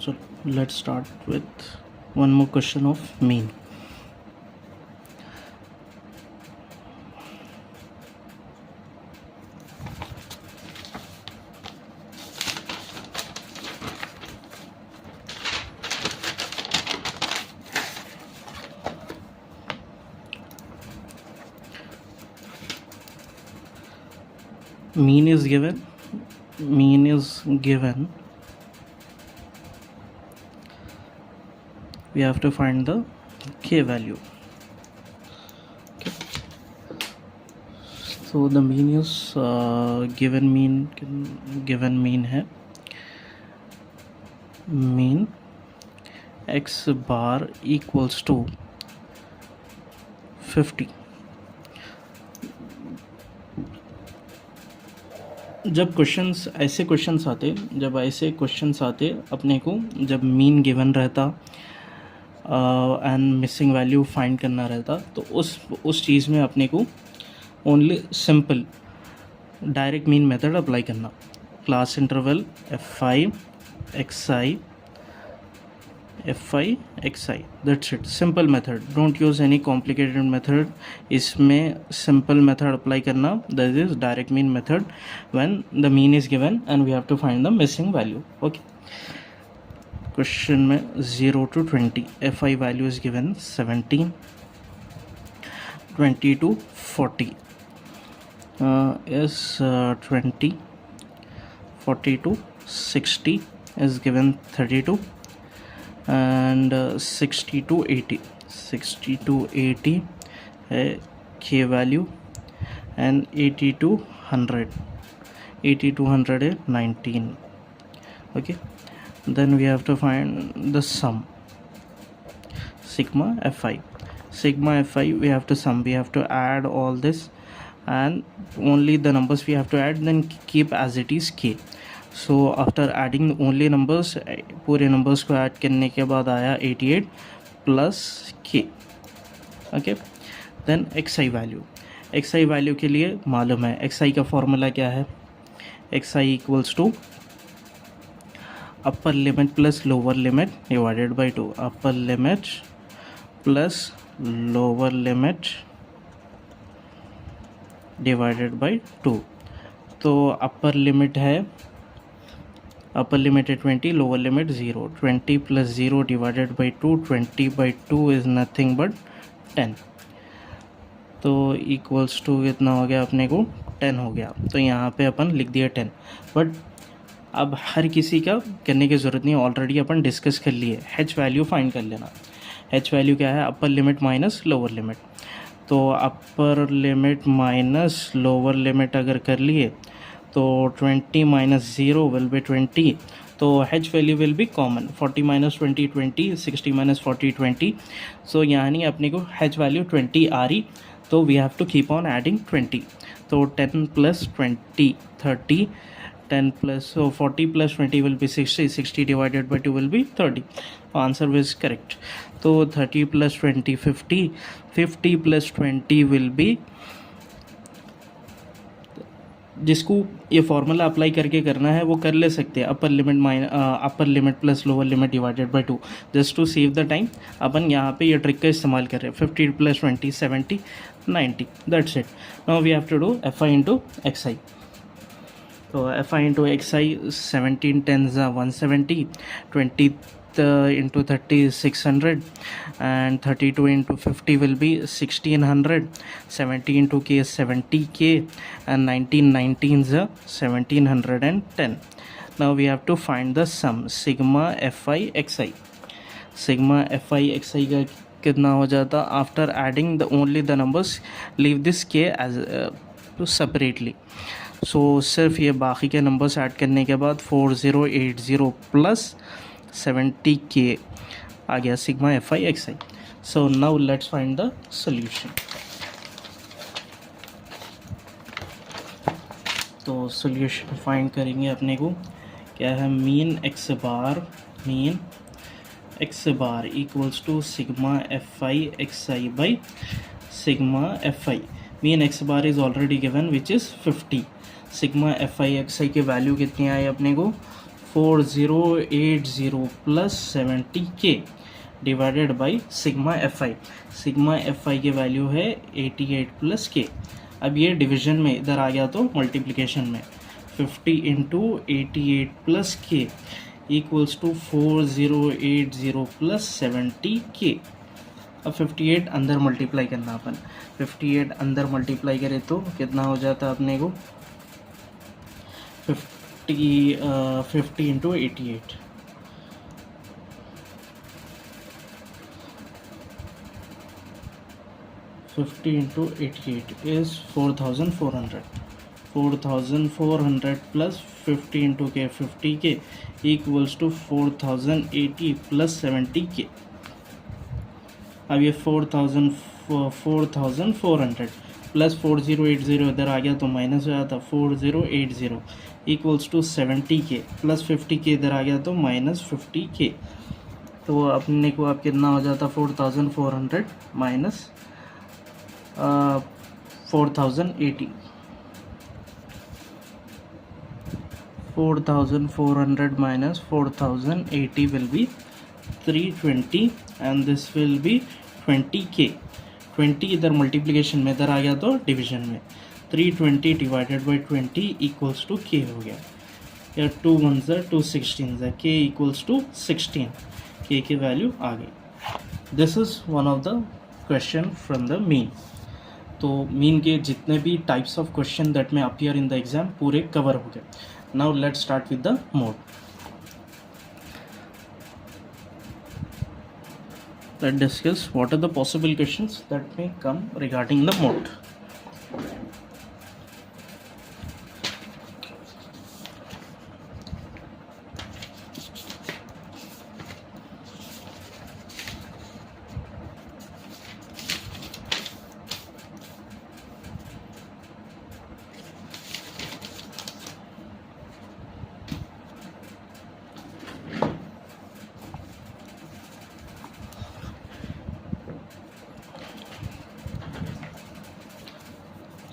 So let's start with one more question of mean. Mean is given. We have to find the k value. Okay. So the mean is given mean है mean x bar equals to 50. जब ऐसे questions आते अपने को, जब mean given रहता and missing value find करना रहता, तो उस चीज़ में अपने को only simple direct mean method apply करना. Class interval f5 xi, that's it. Simple method, don't use any complicated method. इसमें सिंपल मेथड अप्लाई करना, that is direct mean method when the mean is given and we have to find the missing value. Okay. Question में 0 to 20 fi value is given 17, 20 to 40 is 20, 40 to 60 is given 32, and 60 to 80 है k value, and 80 to 100 है 19. okay, then we have to find the sum sigma fi. We have to sum, we have to add all this and only the numbers we have to add, then keep as it is k. So after adding only numbers, पूरे numbers को add करने के बाद आया 88 plus k. okay, then xi value के लिए मालूम है xi का फॉर्मूला क्या है. xi equals to upper limit plus lower limit divided by 2. upper limit plus lower limit divided by 2. तो upper limit है 20, lower limit 0. 20 plus 0 divided by 2, 20 by 2 is nothing but 10. तो इक्वल्स टू कितना हो गया अपने को 10 हो गया. तो यहाँ पे अपन लिख दिया 10. बट अब हर किसी का करने की ज़रूरत नहीं, ऑलरेडी अपन डिस्कस कर लिए. h वैल्यू फाइंड कर लेना. h वैल्यू क्या है, upper limit minus lower limit. तो upper limit minus lower limit अगर कर लिए तो 20 minus 0 will be 20. तो h value will be common. 40 minus 20 20, 60 minus 40 20. so यानी अपने को h value 20 आ रही, तो we have to keep on adding 20. तो 10 plus 20 30, 10 plus, so 40 plus 20 will be 60, 60 divided by 2 will be 30. answer is correct. तो 30 plus 20 50, 50 plus 20 will be, जिसको ये formula apply करके करना है वो कर ले सकते हैं. Upper limit plus lower limit divided by 2. Just to save the time अपन यहाँ पे ये ट्रिक का इस्तेमाल कर रहे हैं. 50 plus 20 70, 90. That's it. Now we have to do fi into xi. तो fi into xi 17 10 170, 20 into 30 is 600, and 32 into 50 will be 1600. 70 into k is 70k, and 19 is 1710. now we have to find the sum sigma fi xi. sigma fi xi का कितना हो जाता after adding the only the numbers, leave this k as separately. So सिर्फ ये बाकी के numbers add करने के बाद 4080 प्लस 70k आ गया sigma fi xi. so now let's find the solution. तो solution फाइंड करेंगे अपने को क्या है. Mean x bar equals to sigma fi xi by sigma fi. Mean x bar is already given which is 50. sigma fi xi की value कितनी आई अपने को 4080 plus 70k divided by sigma FI। Sigma FI की value है 88 plus k। अब ये division में इधर आ गया तो मल्टीप्लिकेशन में 50 into 88 plus k equals to 4080 plus 70k। अब 58 अंदर मल्टीप्लाई करना अपन, 58 अंदर मल्टीप्लाई करें तो कितना हो जाता अपने को 50 into 88 50 into 88 is 4400। 4400 plus 50 into के 50k equals to 4080 plus 70k। अब ये 4400 प्लस 4080 इधर आ गया तो माइनस हो जाता 4080 equals to 70k plus 50k इधर आ गया तो माइनस 50k। तो अपने को अब कितना हो जाता 4400 minus 4080। 4400 minus 4080 will be 320 and this will be 20k। 20 इधर मल्टीप्लिकेशन में इधर आ गया तो डिवीजन में 320 divided by 20 equals to k हो गया। या 2 1 2 16 k इक्वल्स टू 16। k की वैल्यू आ गई। This is one of the question from the mean. तो मीन के जितने भी टाइप्स ऑफ क्वेश्चन दैट में अपीयर इन द एग्जाम पूरे कवर हो गए। Now let's start with the mode. Let's discuss what are the possible questions that may come regarding the mode.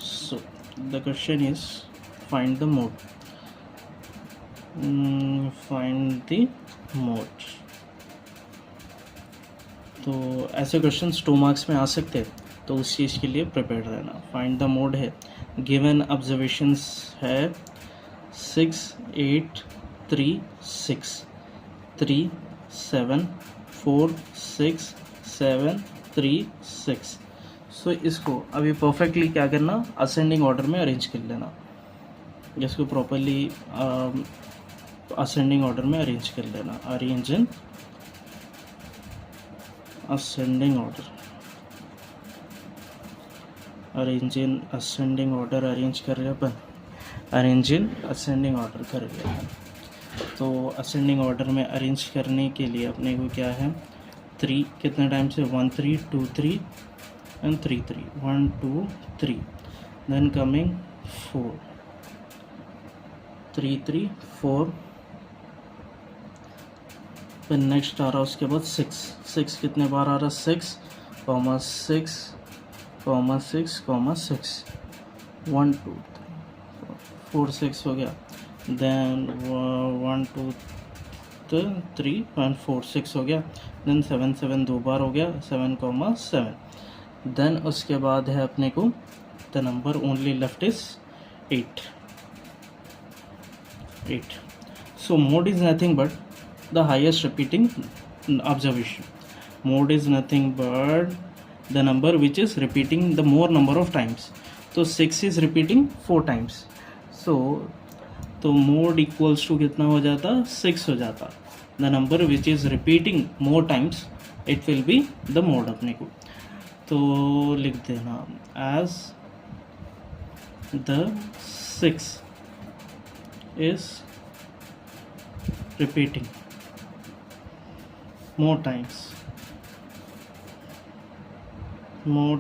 So the question is find the mode. Find the mode. तो ऐसे question 2 marks में आ सकते हैं, तो उस चीज़ के लिए prepare रहना। फाइंड द मोड है, गिवन ऑब्जर्वेशंस है 6 8 3 6 3 7 4 6 7 3 6। सो इसको अभी परफेक्टली क्या करना, असेंडिंग ऑर्डर में अरेंज कर लेना। इसको प्रॉपरली असेंडिंग ऑर्डर में अरेंज कर लेना। Arrange in ascending order, arrange in ascending order arrange कर रहे अपन, अरेंज इन असेंडिंग ऑर्डर कर लिया। तो असेंडिंग ऑर्डर में अरेंज करने के लिए अपने को क्या है, 3 कितने टाइम से 1 3 2 3 and 3 3 1 2 3, then coming 4 3 3 4, फिर नेक्स्ट आ रहा उसके बाद 6 कितने बार आ रहा 6 6 6 1 2 4 6 हो गया। देन 1 2 3 1 4 6 हो गया। देन 7 7 दो बार हो गया 7 7। देन उसके बाद है अपने को the number only left is 8। So mode is nothing but the highest repeating observation. Mode is nothing but the number which is repeating the more number of times. तो 6 इज रिपीटिंग 4 टाइम्स। सो तो mode equals to कितना हो जाता 6 हो जाता। The number which is repeating more times it will be the mode अपने को। तो लिख देना as the 6 is repeating more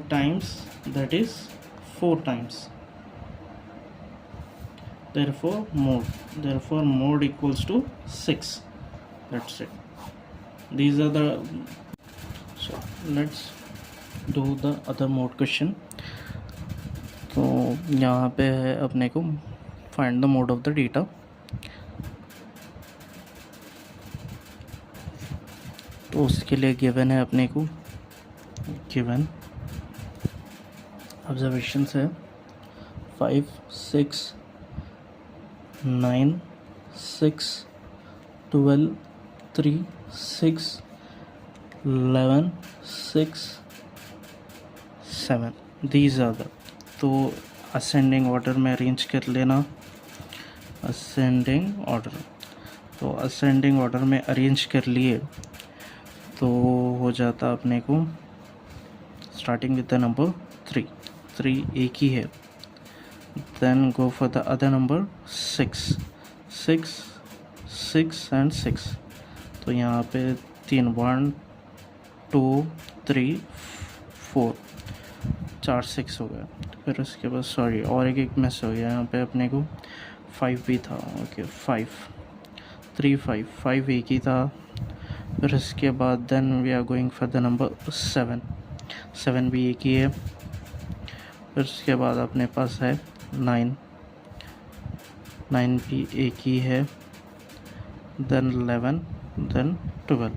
times, that is 4 times, therefore mode equals to 6. That's it. These are the, so let's do the other mode question. तो यहाँ पे है अपने को find the mode of the data। तो उसके लिए given है अपने को, गिवन ऑब्जर्वेशन है 5, 6, 9, 6, 12, 3, 6, 11, 6, 7. These are the, तो असेंडिंग ऑर्डर में अरेंज कर लेना, असेंडिंग ऑर्डर, तो असेंडिंग ऑर्डर में अरेंज कर लिए तो हो जाता अपने को स्टार्टिंग विद द नंबर 3, 3 एक ही है, then go for the other number 6, 6, 6 and 6, तो यहाँ पे 3, 1, 2, 3, 4, 4, 6 हो गया। फिर उसके बाद सॉरी और एक मिस हो गया यहाँ पे अपने को, 5 भी था, ओके 5, 3, 5, 5 एक ही था। फिर उसके बाद then we are going for the number 7, 7 भी एक ही है। फिर उसके बाद अपने पास है 9, 9 भी एक ही है, देन 11, देन 12।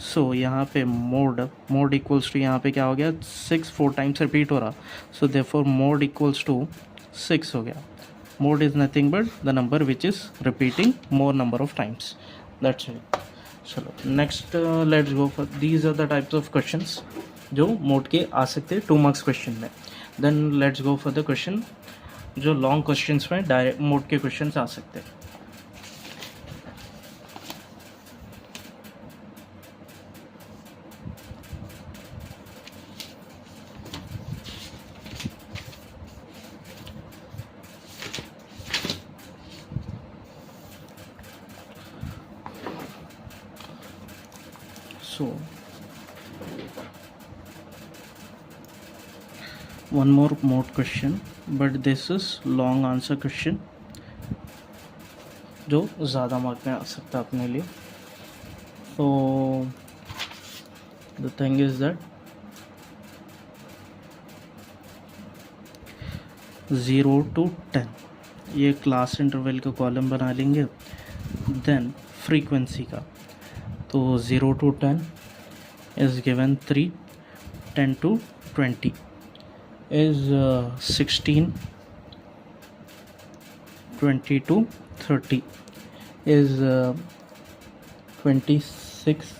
सो यहाँ पे मोड इक्वल्स टू, यहाँ पे क्या हो गया, 6 4 टाइम्स रिपीट हो रहा, so therefore mode equals to 6 हो गया। Mode is nothing but the number which is repeating more number of times, that's it. चलो next let's go for these are the types of questions जो mode के आ सकते हैं 2 marks question में। Then let's go for the question जो long questions में direct mode के क्वेश्चंस आ सकते हैं। So one more mode question, but this is long answer question जो ज़्यादा मार्क में आ सकता है अपने लिए। तो the thing is that 0 to 10 ये क्लास इंटरवल का कॉलम बना लेंगे। देन फ्रीक्वेंसी का, तो 0 to 10 is given 3, 10 to 20 is 16, 20 to 30 is 26,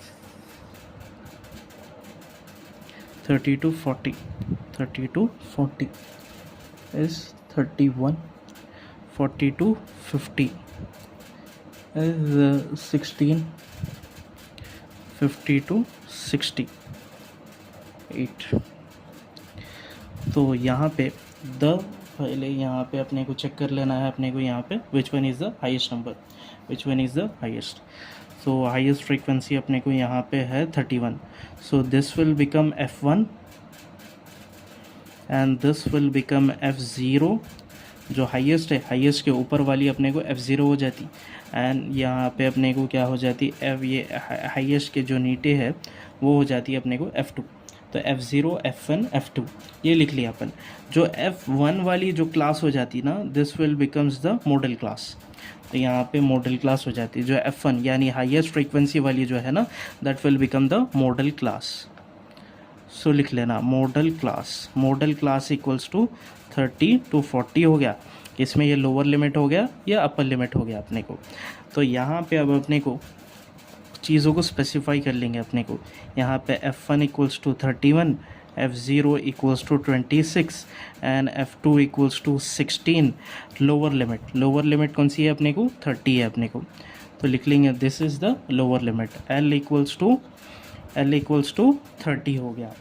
30 to 40, 30 to 40 is 31, 40 to 50 is 16, 50 to 60, 8। तो यहाँ पे पहले यहाँ पे अपने को चेक कर लेना है अपने को, यहाँ पे which one is the highest number, which one is the highest. So highest frequency अपने को यहाँ पे है 31, so this will become F1 and this will become F0। जो हाईएस्ट है, हाईएस्ट के ऊपर वाली अपने को F0 हो जाती, एंड यहाँ पे अपने को क्या हो जाती F, ये हाईएस्ट के जो नीचे है वो हो जाती है अपने को F2। तो F0, F1, F2 ये लिख लिया अपन। जो F1 वाली जो क्लास हो जाती ना, this will becomes the model class, तो यहाँ पे मॉडल क्लास हो जाती है। जो F1 यानी हाईएस्ट फ्रीक्वेंसी वाली जो है ना, that will become the model class. So लिख लेना model class equals to 30 to 40 हो गया। इसमें ये लोअर लिमिट हो गया या अपर लिमिट हो गया अपने को। तो यहाँ पे अब अपने को चीज़ों को स्पेसिफाई कर लेंगे अपने को। यहाँ पे F1 equals to 31, F0 equals to 26 and F2 equals to 16। Lower limit कौन सी है अपने को, 30 है अपने को, तो लिख लेंगे this is the lower limit. L equals to 30 हो गया।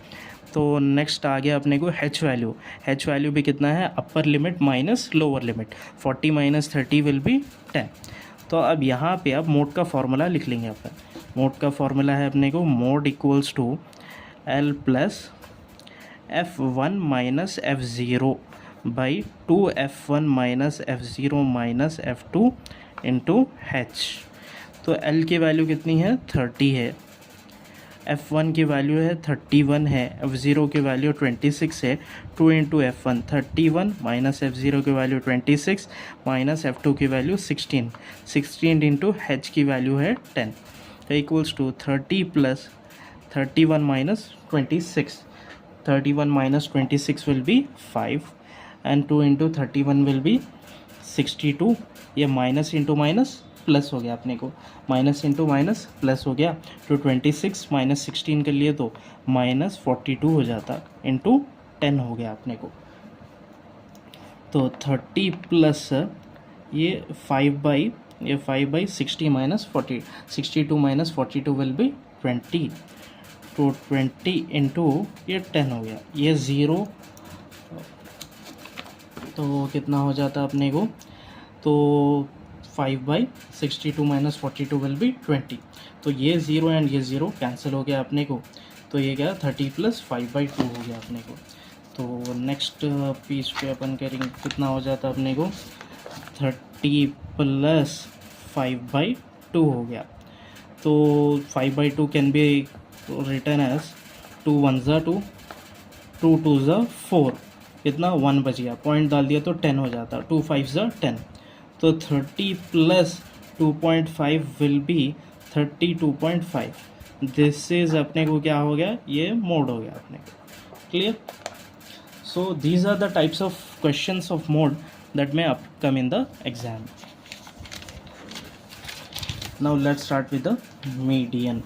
तो नेक्स्ट आ गया अपने को H वैल्यू भी कितना है, upper limit minus lower limit, 40 minus 30 will be 10। तो अब यहाँ पे अब मोड का फॉर्मूला लिख लेंगे अपन। मोड का फॉर्मूला है अपने को mode equals to L plus F1 minus F0 by 2F1 minus F0 minus F2 into H। तो L की वैल्यू कितनी है, 30 है, F1 की वैल्यू है 31 है, F0 की वैल्यू 26 है, 2 इंटू F1 31 माइनस F0 की वैल्यू 26 माइनस F2 की वैल्यू 16 इंटू H की वैल्यू है 10। Equals to 30 plus 31 minus 26. 31 minus 26 will be 5 and 2 into 31 will be 62. ये माइनस इंटू माइनस प्लस हो गया अपने को, माइनस इंटू माइनस प्लस हो गया, तो 26 माइनस 16 के लिए तो माइनस 42 हो जाता, इंटू 10 हो गया अपने को. तो 30 प्लस ये 5 by 60 minus 40, 62 minus 42 will be 20. तो 20 इंटू ये 10 हो गया, ये ज़ीरो, तो कितना हो जाता अपने को, तो 5/62 माइनस 42 विल बी 20. तो ये ज़ीरो एंड ये ज़ीरो कैंसिल हो गया अपने को, तो ये क्या 30 प्लस 5/2 हो गया अपने को. तो नेक्स्ट पीस पे अपन करेंगे, कितना हो जाता अपने को 30 प्लस 5/2 हो गया. तो 5/2 कैन बी रिटर्न एज 2 1 2, 2 2 4, कितना 1 बच गया, पॉइंट डाल दिया तो 10 हो जाता, 2 5 10. तो 30 plus 2.5 will be 32.5. This is अपने को क्या हो गया, ये मोड हो गया अपने को. Clear? So these are the types of questions of mode that may come in the exam. Now let's start with the median.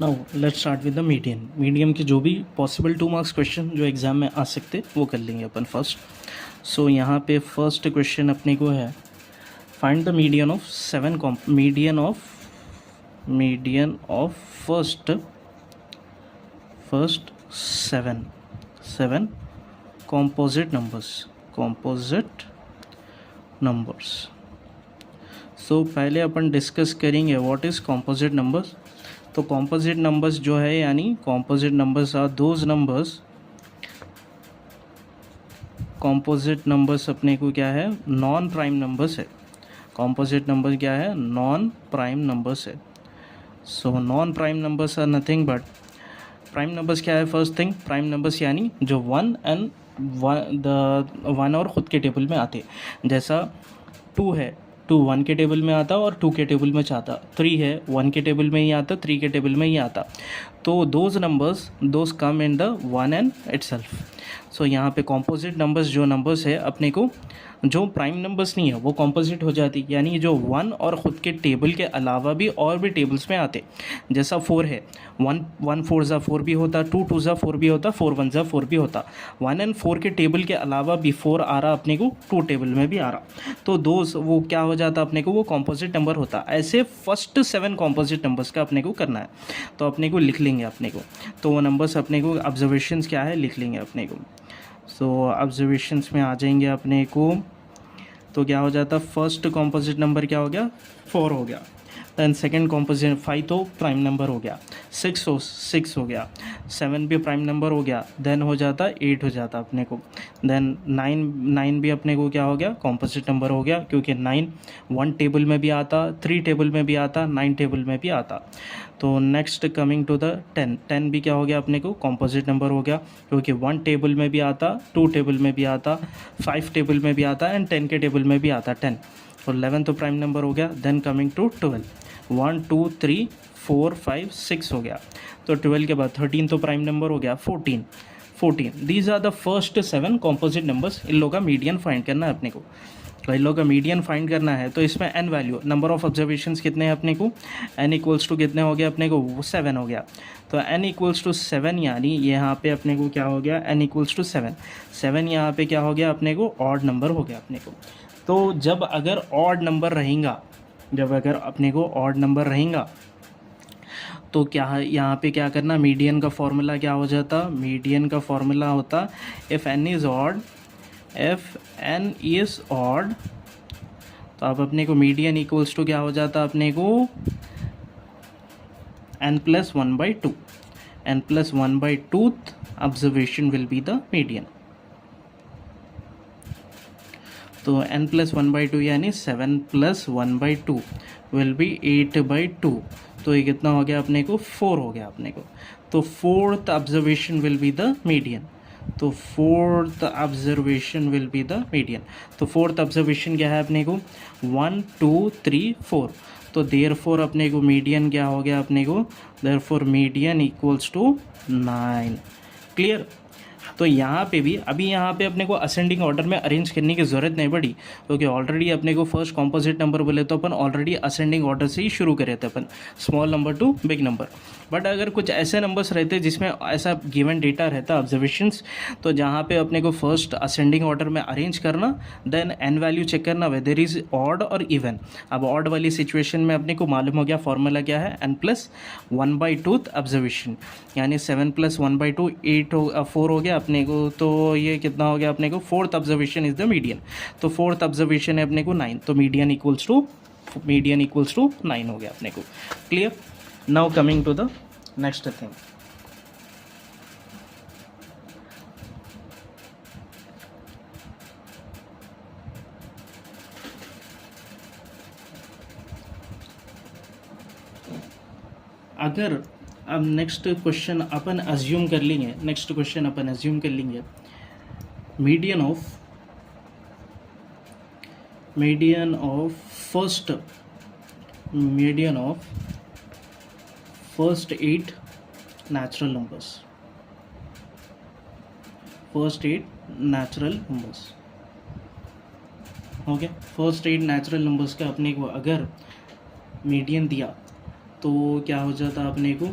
Now let's start with the median. Medium के जो भी पॉसिबल 2 मार्क्स क्वेश्चन जो exam में आ सकते वो कर लेंगे अपन first. सो यहाँ पे फर्स्ट क्वेश्चन अपने को है, find the median of median of first seven composite numbers. So पहले अपन डिस्कस करेंगे व्हाट इज़ कॉम्पोजिट नंबर्स. तो कॉम्पोजिट नंबर्स जो है, यानी composite numbers are those numbers, composite numbers अपने को क्या है, नॉन प्राइम नंबर्स है. कॉम्पोजिट नंबर क्या है, नॉन प्राइम नंबर्स है. So non prime numbers are nothing but, prime numbers क्या है, फर्स्ट थिंग प्राइम नंबर्स यानी जो 1 और ख़ुद के टेबल में आते, जैसा 2 है, 2 1 के टेबल में आता और 2 के टेबल में चाहता, 3 है 1 के टेबल में ही आता, 3 के टेबल में ही आता. तो those numbers those come in the 1 end itself. So यहाँ पे कॉम्पोजिट नंबर्स जो नंबर्स है अपने को, जो प्राइम नंबर्स नहीं है वो कॉम्पोजिट हो जाती, यानी जो 1 और ख़ुद के टेबल के अलावा भी और भी टेबल्स में आते. जैसा 4 है, 1 4 ज़ा 4 भी होता, 2 2 ज़ा 4 भी होता, 4 1 ज़ा 4 भी होता. 1 एंड 4 के टेबल के अलावा भी 4 आ रहा अपने को, 2 टेबल में भी आ रहा, तो दोज वो क्या हो जाता अपने को, वो कॉम्पोजिट नंबर होता. ऐसे फर्स्ट 7 कॉम्पोजिट नंबर्स का अपने को करना है, तो अपने को लिख लेंगे अपने को. तो वो नंबर्स अपने को ऑब्जर्वेशंस क्या है लिख लेंगे अपने को. सो ऑब्जर्वेशंस में आ जाएंगे अपने को, तो क्या हो जाता, फर्स्ट कॉम्पोजिट नंबर क्या हो गया, 4 हो गया. दैन सेकेंड कॉम्पोजिट 5 तो प्राइम नंबर हो गया, 6 हो गया, 7 भी प्राइम नंबर हो गया, देन हो जाता 8 हो जाता अपने को. देन 9 भी अपने को क्या हो गया, कॉम्पोजिट नंबर हो गया, क्योंकि 9 1 टेबल में भी आता, 3 टेबल में भी आता, 9 टेबल में भी आता. तो नेक्स्ट कमिंग टू द 10 भी क्या हो गया अपने को, कॉम्पोजिट नंबर हो गया, क्योंकि 1 टेबल में भी आता, 2 टेबल में भी आता, 5 टेबल में भी आता एंड 10 के टेबल में भी आता 10. और 11 तो प्राइम नंबर हो गया. देन कमिंग टू 12, 1 2 3 4 5 6 हो गया. तो 12 के बाद 13 तो प्राइम नंबर हो गया, 14. These are the first 7 composite numbers. इन लोगों का मीडियन फाइंड करना है अपने को. तो इन लोगों का मीडियन फाइंड करना है, तो इसमें n value, number of observations कितने हैं अपने को, n इक्वल्स टू कितने हो गया अपने को, 7 हो गया. तो n इक्वल्स टू 7, यानी यहाँ पे अपने को क्या हो गया, n इक्वल्स टू 7 यहाँ पे क्या हो गया अपने को, ऑड नंबर हो गया अपने को. तो जब अगर ऑड नंबर रहेगा, तो क्या यहाँ पे क्या करना, मीडियन का फॉर्मूला क्या हो जाता, मीडियन का फॉर्मूला होता, if n is odd if N is odd, तो अब अपने को मीडियन इक्वल्स टू क्या हो जाता अपने को n plus 1 by 2, n plus 1 by 2th observation will be the median. तो n plus 1 by 2 यानी 7 plus 1 by 2 will be 8 by 2, तो ये कितना हो गया अपने को 4 हो गया अपने को. तो fourth observation will be the median. तो fourth observation will be the median. तो फोर्थ ऑब्जर्वेशन क्या है अपने को 1 2 3 4. तो देयरफॉर अपने को मीडियन क्या हो गया अपने को, therefore median equals to 9. Clear. तो यहाँ पे भी अभी यहाँ पे अपने को असेंडिंग ऑर्डर में अरेंज करने की ज़रूरत नहीं पड़ी, क्योंकि ऑलरेडी अपने को फर्स्ट कॉम्पोजिट नंबर बोले तो अपन ऑलरेडी असेंडिंग ऑर्डर से ही शुरू करे थे अपन, small number to big number. But अगर कुछ ऐसे नंबर्स रहते जिसमें ऐसा गिवन डेटा रहता ऑब्जर्वेशंस, तो जहाँ पे अपने को फर्स्ट असेंडिंग ऑर्डर में अरेंज करना, देन एन वैल्यू चेक करना वेदर इज ऑड और इवन. अब ऑड वाली सिचुएशन में अपने को मालूम हो गया फॉर्मूला क्या है, n plus 1 by 2th observation, यानी 7 प्लस 1 बाई 2 8 4 हो गया अपने को. तो ये कितना हो गया अपने को, fourth observation is the median. तो फोर्थ ऑब्जर्वेशन है अपने को 9, तो मीडियन इक्वल्स टू 9 हो गया अपने को. Clear. Now coming to the next thing. अगर अब नेक्स्ट क्वेश्चन अपन अज्यूम कर लेंगे, median of first 8 natural numbers. Okay. First 8 natural numbers का अपने को अगर मीडियन दिया तो क्या हो जाता अपने को,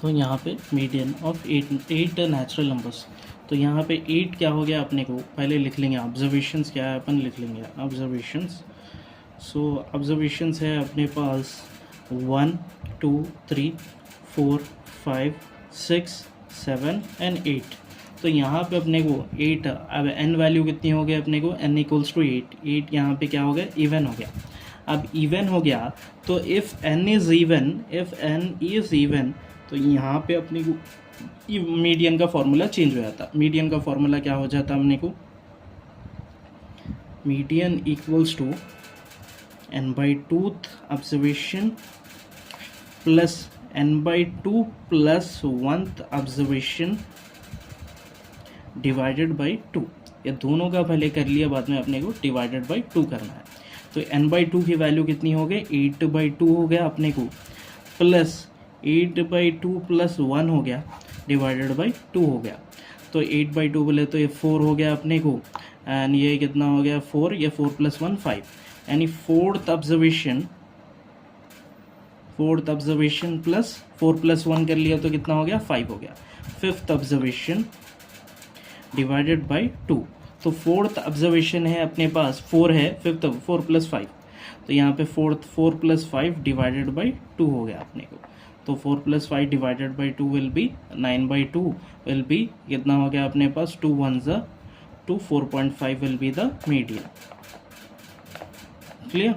तो यहाँ पे मीडियन ऑफ 8 नेचुरल नंबर्स. तो यहाँ पे 8 क्या हो गया अपने को, पहले लिख लेंगे ऑब्जर्वेशंस क्या है, अपन लिख लेंगे ऑब्जर्वेशंस. सो ऑब्जर्वेशंस है अपने पास 1 2 3 4 5 6 7 एंड 8. तो यहाँ पे अपने को 8, अब n वैल्यू कितनी हो गई अपने को, n इक्वल्स टू 8 यहाँ पे क्या हो गया, इवन हो गया. अब इवन हो गया तो इफ़ n इज़ इवन, तो यहाँ पे अपने को मीडियन का फॉर्मूला चेंज हो जाता. मीडियन का फॉर्मूला क्या हो जाता अपने को, median equals to n by 2th observation plus n by 2 plus 1th observation divided by 2. ये दोनों का पहले कर लिया, बाद में अपने को डिवाइडेड बाई 2 करना है. तो n बाई 2 की वैल्यू कितनी हो गई, 8 बाई 2 हो गया अपने को, प्लस 8 बाई 2 प्लस 1 हो गया डिवाइडेड बाई 2 हो गया. तो 8 बाई 2 बोले तो ये 4 हो गया अपने को, एंड ये कितना हो गया 4, ये 4 प्लस 1 5, यानी फोर्थ ऑब्जर्वेशन प्लस 4 प्लस 1 कर लिया तो कितना हो गया 5 हो गया. Fifth observation divided by 2. तो फोर्थ ऑब्जर्वेशन है अपने पास 4 है, फिफ्थ 4 प्लस 5, तो यहाँ पे 4 प्लस 5 डिवाइडेड बाई 2 हो गया अपने को. तो 4 plus 5 divided by 2 will be 9 by 2 will B कितना हो गया अपने पास 2 1 ज़ा 2, 4.5 will be the median. Clear.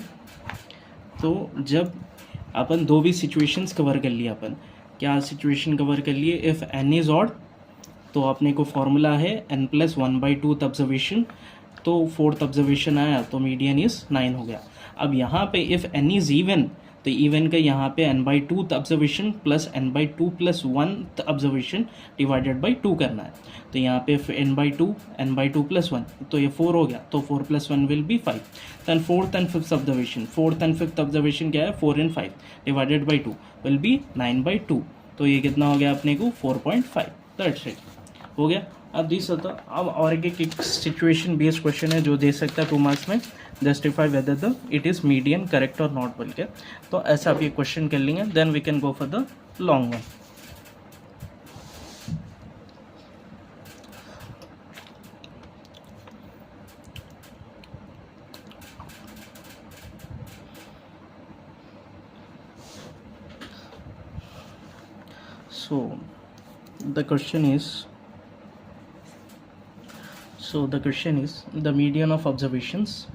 तो जब अपन दो भी सिचुएशंस कवर कर लिया, अपन क्या सिचुएशन कवर कर लिए, इफ़ n इज़ ऑड तो अपने को फॉर्मूला है n plus 1 by 2th observation, तो फोर्थ ऑब्जर्वेशन आया तो मीडियन इज़ 9 हो गया. अब यहाँ पे इफ़ n इज़ इवन, तो इवन का यहाँ पे n by 2th observation plus n by 2 plus 1th observation divided by 2 करना है. तो यहाँ पे n बाई 2 प्लस 1, तो ये 4 हो गया, तो 4 plus 1 will be 5. Then fourth and fifth observation क्या है, 4 and 5 divided by 2 will be 9 by 2. तो ये कितना हो गया अपने को 4.5. दैट्स इट, हो गया. अब दिस होता, अब और एक सिचुएशन बेस्ड क्वेश्चन है जो दे सकता है 2 मार्क्स में, justify whether the it is median correct और नॉट बोल के. तो ऐसा आप ये क्वेश्चन कर लेंगे, then we can go for the long one. So the question is the median of observations.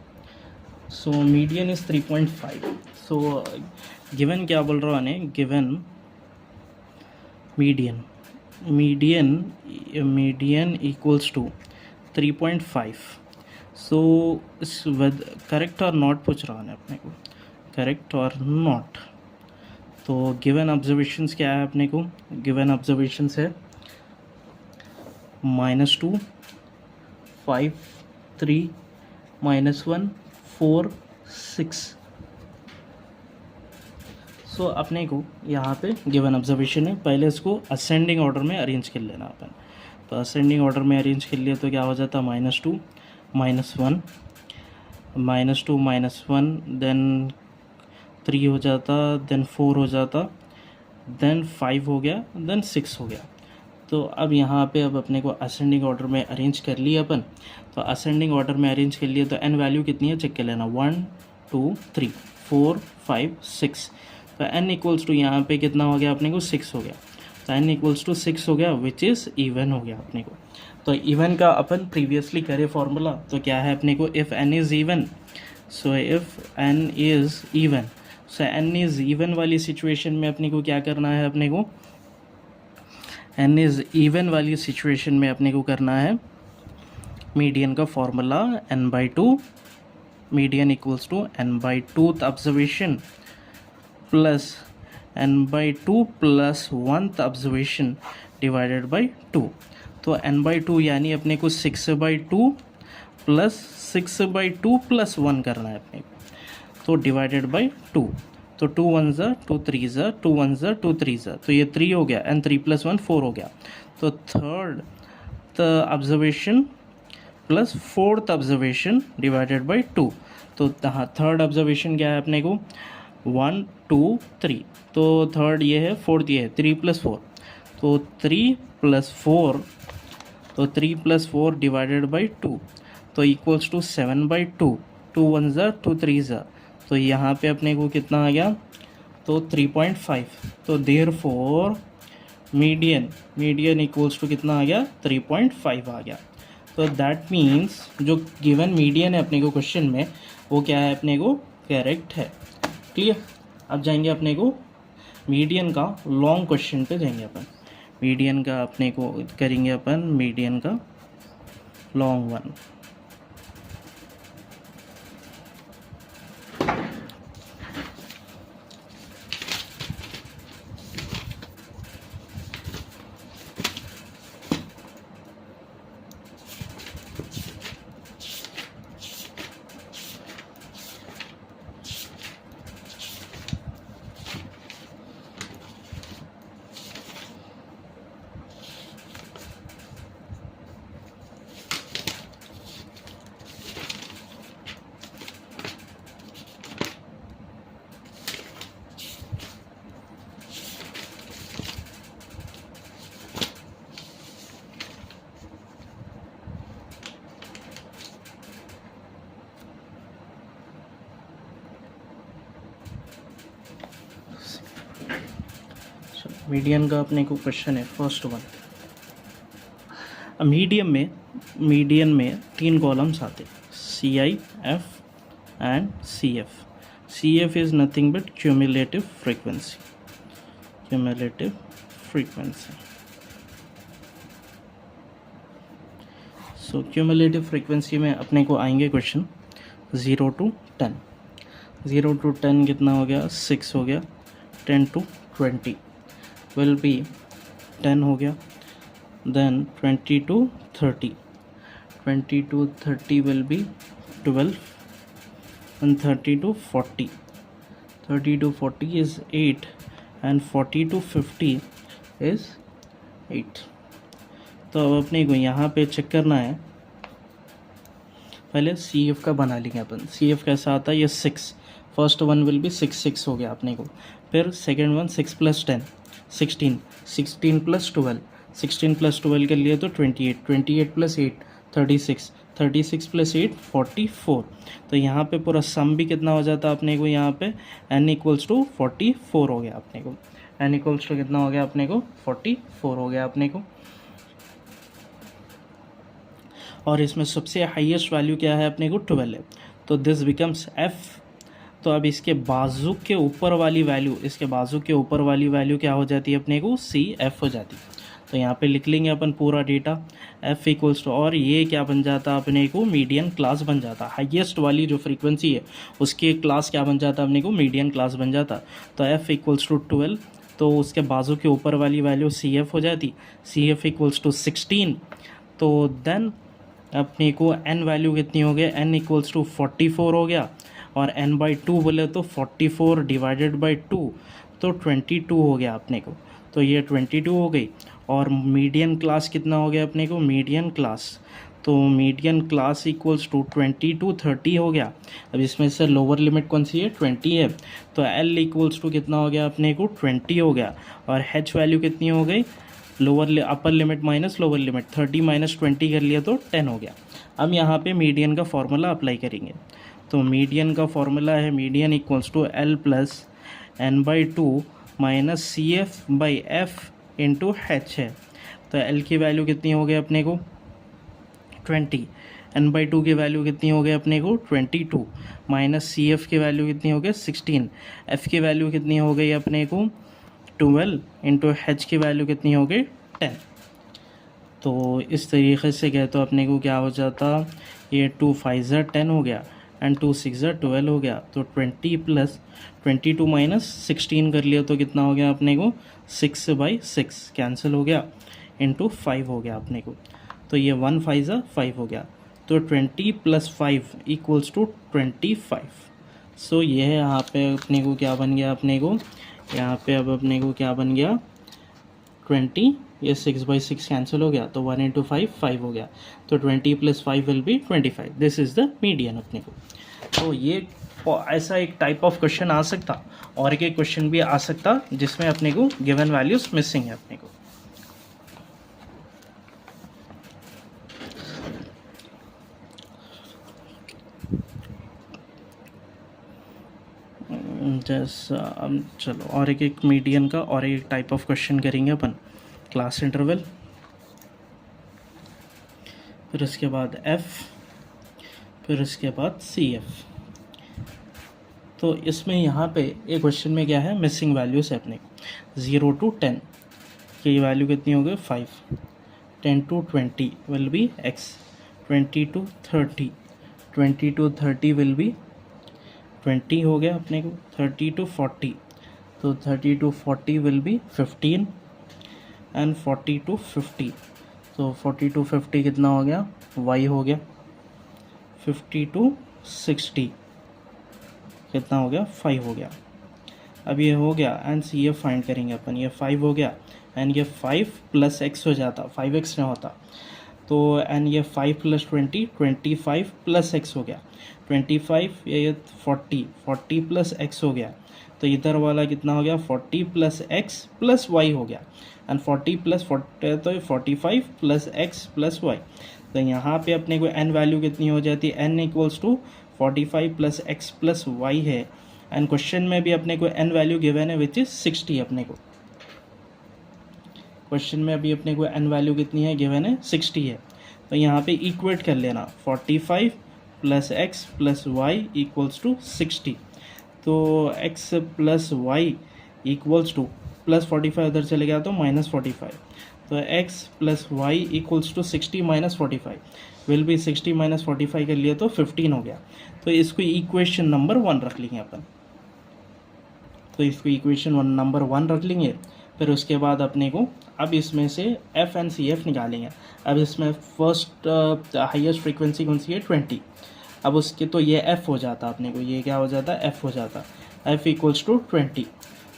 So median is 3.5. so given क्या बोल रहा है, given median equals to 3.5. so with correct or not पूछ रहा है अपने को, correct or not. तो गिवन ऑब्जर्वेशंस क्या है अपने को, गिवन ऑब्जर्वेशंस है -2, 5, 3, -1, 4, 6. सो अपने को यहाँ पे गिवन ऑब्जर्वेशन है, पहले इसको असेंडिंग ऑर्डर में अरेंज कर लेना अपन. तो असेंडिंग ऑर्डर में अरेंज कर लिया तो क्या हो जाता, -2, -1, -2, -1, देन 3 हो जाता, देन 4 हो जाता, देन 5 हो गया, देन 6 हो गया. तो अब यहाँ पे अब अपने को असेंडिंग ऑर्डर में अरेंज कर लिया अपन. तो असेंडिंग ऑर्डर में अरेंज कर लिया तो एन वैल्यू कितनी है चेक कर लेना, 1, 2, 3, 4, 5, 6. तो एन इक्वल्स टू यहाँ पे कितना हो गया अपने को, 6 हो गया. तो एन इक्वल्स टू 6 हो गया, विच इज़ इवन हो गया अपने को. तो इवन का अपन प्रीवियसली करे फॉर्मूला, तो क्या है अपने को, if n is even, so if n is even, so n is even वाली सिचुएशन में अपने को क्या करना है, अपने को एन इज़ इवन वाली सिचुएशन में अपने को करना है मीडियन का formula n/2, median equals to n/2th observation plus n/2 plus 1th observation divided by 2. तो n/2 यानी अपने को 6/2 प्लस 6/2 प्लस 1 करना है अपने को, तो डिवाइडेड बाई 2. तो 2 1s 2 3s 2 1s 2 3s, तो ये 3 हो गया, एंड 3 + 1 4 हो गया. तो third observation plus 4th observation divided by 2. तो थर्ड ऑब्जर्वेशन क्या है अपने को, 1 2 3. तो थर्ड ये है, फोर्थ ये है, 3 + 4. तो 3 + 4, तो 3 + 4 डिवाइडेड बाई 2, तो इक्वल्स टू 7/2. 2 1s 2 3s, तो यहाँ पे अपने को कितना आ गया, तो 3.5. तो देयरफॉर मीडियन इक्वल्स टू कितना आ गया, 3.5 आ गया. तो दैट मीन्स जो गिवन मीडियन है अपने को क्वेश्चन में, वो क्या है अपने को, करेक्ट है. क्लियर. अब जाएंगे अपने को मीडियन का लॉन्ग क्वेश्चन पे जाएंगे अपन. मीडियन का अपने को करेंगे अपन, मीडियन का लॉन्ग वन. मीडियन का अपने को क्वेश्चन है फर्स्ट वन. मीडियन में 3 कॉलम्स आते, CI, F and CF. CF is nothing but cumulative frequency. So cumulative frequency में अपने को आएंगे क्वेश्चन 0 to 10. 0 to 10 कितना हो गया, 6 हो गया. 10 to 20 will be 10 हो गया. then 20 to 30, 20 to 30 will be 12, and 30 to 40, 30 to 40 is 8, and 40 to 50 is 8. तो अब अपने को यहाँ पे चेक करना है, पहले CF का बना लेंगे अपन. CF कैसा आता है, ये 6. फर्स्ट वन विल बी 6 हो गया अपने को. फिर सेकेंड वन 6 + 10 16, 16 + 12, 16 + 12 के लिए तो 28, 28 + 8 36, 36 + 8 44. तो यहाँ पे पूरा सम भी कितना हो जाता अपने को, यहाँ पे n = 44 हो गया अपने को. n इक्वल्स टू कितना हो गया अपने को 44 हो गया अपने को। और इसमें सबसे हाईएस्ट वैल्यू क्या है अपने को 12 है, तो दिस बिकम्स f। तो अब इसके बाजू के ऊपर वाली वैल्यू, इसके बाजू के ऊपर वाली वैल्यू क्या हो जाती है अपने को सी एफ हो जाती है। तो यहाँ पे लिख लेंगे अपन पूरा डेटा f इक्वल्स टू, और ये क्या बन जाता अपने को मीडियन क्लास बन जाता, हाईएस्ट वाली जो फ्रीक्वेंसी है उसकी क्लास क्या बन जाता अपने को मीडियन क्लास बन जाता। तो f इक्वल्स टू 12, तो उसके बाजू के ऊपर वाली वैल्यू सी एफ हो जाती, सी एफ इक्वल्स टू 16। तो देन अपने को n वैल्यू कितनी हो गई, n इक्वल्स टू 44 हो गया, और n बाई 2 बोले तो 44 डिवाइडेड बाई 2 तो 22 हो गया अपने को। तो ये 22 हो गई। और मीडियन क्लास कितना हो गया अपने को, मीडियन क्लास, तो मीडियन क्लास इक्वल्स टू 22 30 हो गया। अब इसमें से लोअर लिमिट कौन सी है 20 है, तो L इक्वल्स टू कितना हो गया अपने को 20 हो गया। और H वैल्यू कितनी हो गई, lower upper limit minus lower limit 30 minus 20 कर लिया तो 10 हो गया। अब यहाँ पे मीडियन का फॉर्मूला अप्लाई करेंगे, तो मीडियन का फॉर्मूला है median equals to L plus n by 2 minus c f by f into h है। तो L की वैल्यू कितनी हो गई अपने को 20, n बाई 2 की वैल्यू कितनी हो गई अपने को 22, माइनस सी एफ की वैल्यू कितनी हो गई 16, f की वैल्यू कितनी हो गई अपने को 12 इंटू एच की वैल्यू कितनी हो गई 10। तो इस तरीके से गए तो अपने को क्या हो जाता, ये 2 5 10 हो गया एंड 2 6 12 हो गया। तो 20 प्लस 22 माइनस 16 कर लिया तो कितना हो गया अपने को 6 बाई 6 कैंसिल हो गया इंटू 5 हो गया अपने को। तो ये 1 5 5 हो गया, तो 20 प्लस 5 इक्वल्स टू 25। सो ये है यहाँ पे अपने को क्या बन गया अपने को, यहाँ पे अब अपने को क्या बन गया 20, ये 6 बाई 6 कैंसिल हो गया, तो 1 इंटू 5 5 हो गया। तो 20 plus 5 will be 25, this is the median अपने को। तो ये ऐसा एक टाइप ऑफ क्वेश्चन आ सकता, और एक क्वेश्चन भी आ सकता जिसमें अपने को गिवन वैल्यूज मिसिंग है अपने को। जैसा चलो और एक मीडियन का और एक टाइप ऑफ क्वेश्चन करेंगे अपन, क्लास इंटरवल, फिर उसके बाद f, फिर उसके बाद सी एफ। तो इसमें यहाँ पे एक क्वेश्चन में क्या है मिसिंग वैल्यूज है अपने को 0 to 10 की वैल्यू कितनी हो गई 5, 10 to 20 will be x, 20 to 30, 20 to 30 will be 20 हो गया अपने को, 30 to 40, तो 30 to 40 will be 15 and 40 to 50, तो 40 to 50 कितना हो गया y हो गया, 50 to 60 कितना हो गया 5 हो गया। अब ये हो गया एंड सी एफ फाइंड करेंगे अपन, ये 5 हो गया एंड ये 5 प्लस x हो जाता, 5x नहीं होता, तो एंड ये 5 प्लस 20 25 प्लस x हो गया, 25 ये 40 40 प्लस x हो गया, तो इधर वाला कितना हो गया 40 प्लस x प्लस y हो गया, एंड 40 प्लस 40 तो 45 प्लस x प्लस y। तो यहाँ पे अपने को n वैल्यू कितनी हो जाती है, n equals to 45 plus x plus y है, एंड क्वेश्चन में भी अपने को n वैल्यू गिवन है विच इज 60 अपने को, क्वेश्चन में अभी अपने को n वैल्यू कितनी है गिवन है 60 है। तो यहाँ पे इक्वेट कर लेना 45 plus x plus y equals to 60, तो x plus y equals to plus 45 उधर चले गया तो माइनस 45, तो x plus y equals to 60 minus 45 will be 60 minus 45 कर लिए तो 15 हो गया। तो इसको इक्वेशन नंबर 1 रख लेंगे अपन, तो इसको इक्वेशन नंबर 1 रख लेंगे। फिर उसके बाद अपने को अब इसमें से एफ एंड सी एफ निकालेंगे। अब इसमें फर्स्ट हाईएस्ट फ्रीक्वेंसी कौन सी है 20, अब उसके तो ये एफ हो जाता अपने को, ये क्या हो जाता एफ हो जाता, एफ इक्वल्स टू 20।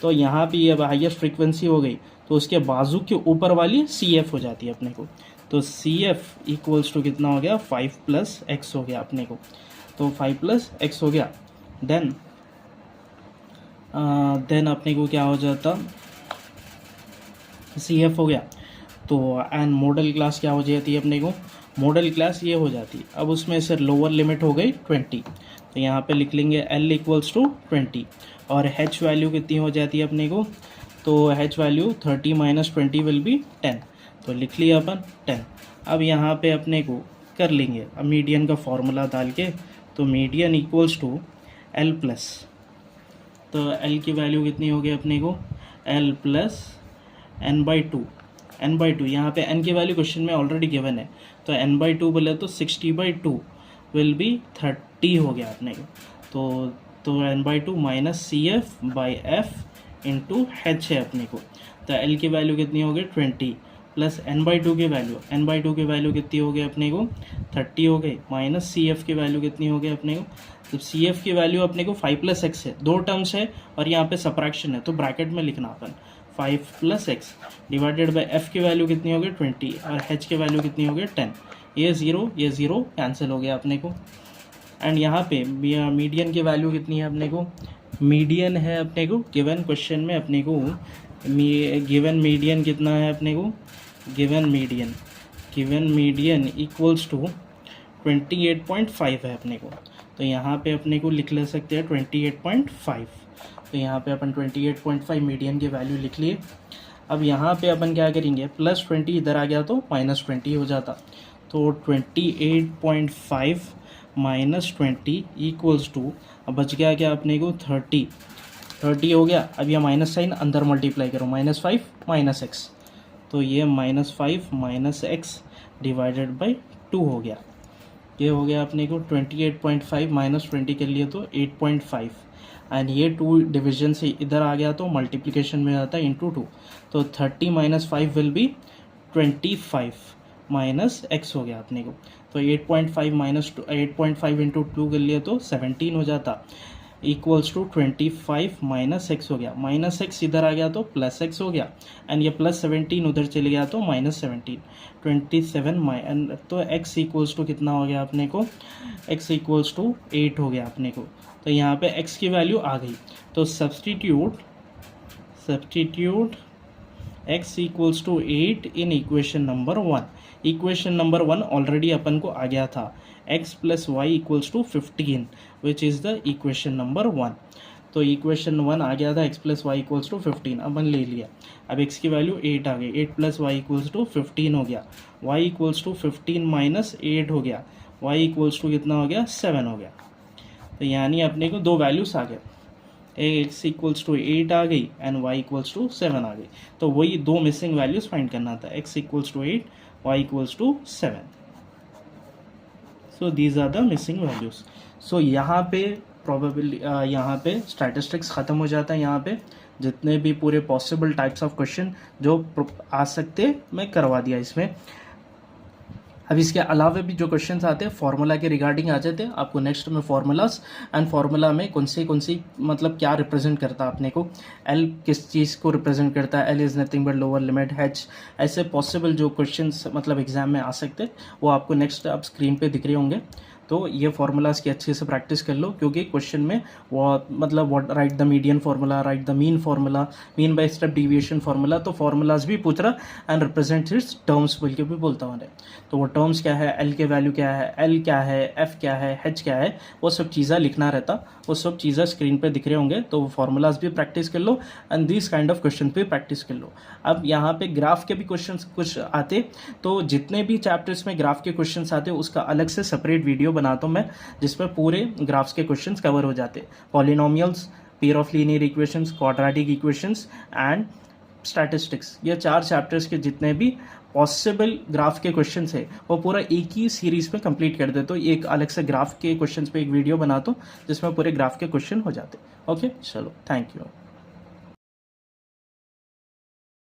तो यहाँ भी अब हाईएस्ट फ्रीक्वेंसी हो गई तो उसके बाजू के ऊपर वाली सी एफ हो जाती है अपने को, तो सी एफ इक्वल्स टू कितना हो गया 5 प्लस एक्स हो गया अपने को, तो 5 प्लस एक्स हो गया। देन अपने को क्या हो जाता सी एफ हो गया, तो एंड मॉडल क्लास क्या हो जाती है अपने को, मॉडल क्लास ये हो जाती है। अब उसमें से लोअर लिमिट हो गई 20, तो यहाँ पे लिख लेंगे L इक्वल्स टू 20 और H वैल्यू कितनी हो जाती है अपने को तो h value 30 minus 20 will be 10, तो लिख लिया अपन 10। अब यहाँ पे अपने को कर लेंगे अब मीडियन का फॉर्मूला डाल के, तो median equals to l plus, तो एल की वैल्यू कितनी होगी अपने को l plus n by two, n by two यहाँ पे एन की वैल्यू क्वेश्चन में ऑलरेडी गिवन है, तो एन बाई टू बोले तो 60/2 विल बी 30 हो गया अपने को, तो n by two minus c f by f into h है अपने को, तो एल की वैल्यू कितनी होगी 20 प्लस एन बाई टू की वैल्यू कितनी हो गई अपने को 30 हो गई, माइनस सी एफ की वैल्यू कितनी हो गई अपने को, तो सी एफ की वैल्यू अपने को 5 + x है, दो टर्म्स है और यहाँ पे सब्ट्रैक्शन है, तो ब्रैकेट में लिखना अपन 5 + x डिवाइडेड बाई एफ की वैल्यू कितनी हो गई 20 और एच की वैल्यू कितनी हो गई 10, ये ज़ीरो कैंसिल हो गया अपने को। एंड यहाँ पे मीडियन की वैल्यू कितनी है अपने को, मीडियन है अपने को गिवन क्वेश्चन में अपने को गिवन मीडियन कितना है अपने को, गिवन मीडियन इक्वल्स टू 28.5 है अपने को, तो यहाँ पे अपने को लिख ले सकते हैं 28.5, तो यहाँ पे अपन 28.5 मीडियन की वैल्यू लिख लिए। अब यहाँ पे अपन क्या करेंगे +20 इधर आ गया तो -20 हो जाता, तो 28.5 माइनस 20 इक्वल्स टू, अब बच गया क्या अपने को 30 हो गया। अब यह माइनस साइन अंदर मल्टीप्लाई करो, -5 माइनस एक्स, तो ये -5 माइनस एक्स डिवाइडेड बाई 2 हो गया, ये हो गया अपने को 28.5 माइनस 20 कर लिए तो 8.5, एंड ये 2 डिवीजन से इधर आ गया तो मल्टीप्लिकेशन में आता है इंटू 2, तो 30 minus 5 will be 25 minus x हो गया अपने को, तो 8.5 माइनस 8.5 इंटू 2 कर लिए तो 17 हो जाता, इक्वल्स टू 25 माइनस एक्स हो गया, माइनस एक्स इधर आ गया तो प्लस एक्स हो गया, एंड ये +17 उधर चले गया तो -17, 27 तो x इक्वल्स टू कितना हो गया अपने को, x इक्वल्स टू 8 हो गया अपने को, तो यहाँ पे x की वैल्यू आ गई, तो substitute x equals to 8 in equation number 1। Equation number 1 already अपन को आ गया था, x + y equals to 15 which is the equation number 1, तो इक्वेशन 1 आ गया था x + y इक्वल्स टू 15, अपन ले लिया। अब x की वैल्यू 8 आ गई, 8 + y इक्वल्स टू 15 हो गया, y इक्वल्स टू 15 माइनस 8 हो गया, y इक्वल्स टू कितना हो गया 7 हो गया, तो यानी अपने को दो वैल्यूज आ गए, x इक्वल्स टू 8 आ गई एंड y इक्वल्स टू 7 आ गई, तो वही दो मिसिंग वैल्यूज फाइंड करना था, x equals to 8, y equals to 7, so these are the missing values. So यहाँ पे प्रोबेबली यहाँ पे स्टैटिस्टिक्स ख़त्म हो जाता है, यहाँ पे जितने भी पूरे पॉसिबल टाइप्स ऑफ क्वेश्चन जो आ सकते मैं करवा दिया इसमें। अब इसके अलावा भी जो क्वेश्चंस आते हैं फार्मूला के रिगार्डिंग आ जाते हैं, आपको नेक्स्ट में फार्मूलाज एंड फार्मूला में कौन सी मतलब क्या रिप्रेजेंट करता है अपने को, एल किस चीज़ को रिप्रेजेंट करता है, L is nothing but lower limit, H, ऐसे पॉसिबल जो क्वेश्चंस मतलब एग्जाम में आ सकते हैं वो आपको नेक्स्ट आप स्क्रीन पे दिख रहे होंगे। तो ये फार्मूलाज की अच्छे से प्रैक्टिस कर लो, क्योंकि क्वेश्चन में वो मतलब what right the median formula, right the mean formula, mean by step deviation formula, तो फार्मूलाज भी पूछ रहा एंड रिप्रेजेंट इट्स टर्म्स बोल के भी बोलता हूँ। तो वो टर्म्स क्या है, एल के वैल्यू क्या है, एल क्या है, एफ क्या है, एच क्या है, वो सब चीज़ें लिखना रहता, वो सब चीज़ें स्क्रीन पे दिख रहे होंगे, तो फार्मूलाज भी प्रैक्टिस कर लो and this kind of question पे प्रैक्टिस कर लो। अब यहाँ पे ग्राफ के भी क्वेश्चन कुछ आते, तो जितने भी चैप्टर्स में ग्राफ के क्वेश्चन आते उसका अलग से सेपरेट वीडियो बनाता हूँ मैं, जिसमें पूरे ग्राफ्स के क्वेश्चंस कवर हो जाते, polynomials, pair of linear equations, quadratic equations and statistics, ये 4 चैप्टर्स के जितने भी पॉसिबल ग्राफ के क्वेश्चंस है वो पूरा एक ही सीरीज में कंप्लीट कर दे, तो एक अलग से ग्राफ के क्वेश्चंस पे एक वीडियो बनाता हूँ जिसमें पूरे ग्राफ के क्वेश्चन हो जाते। ओके, चलो, थैंक यू।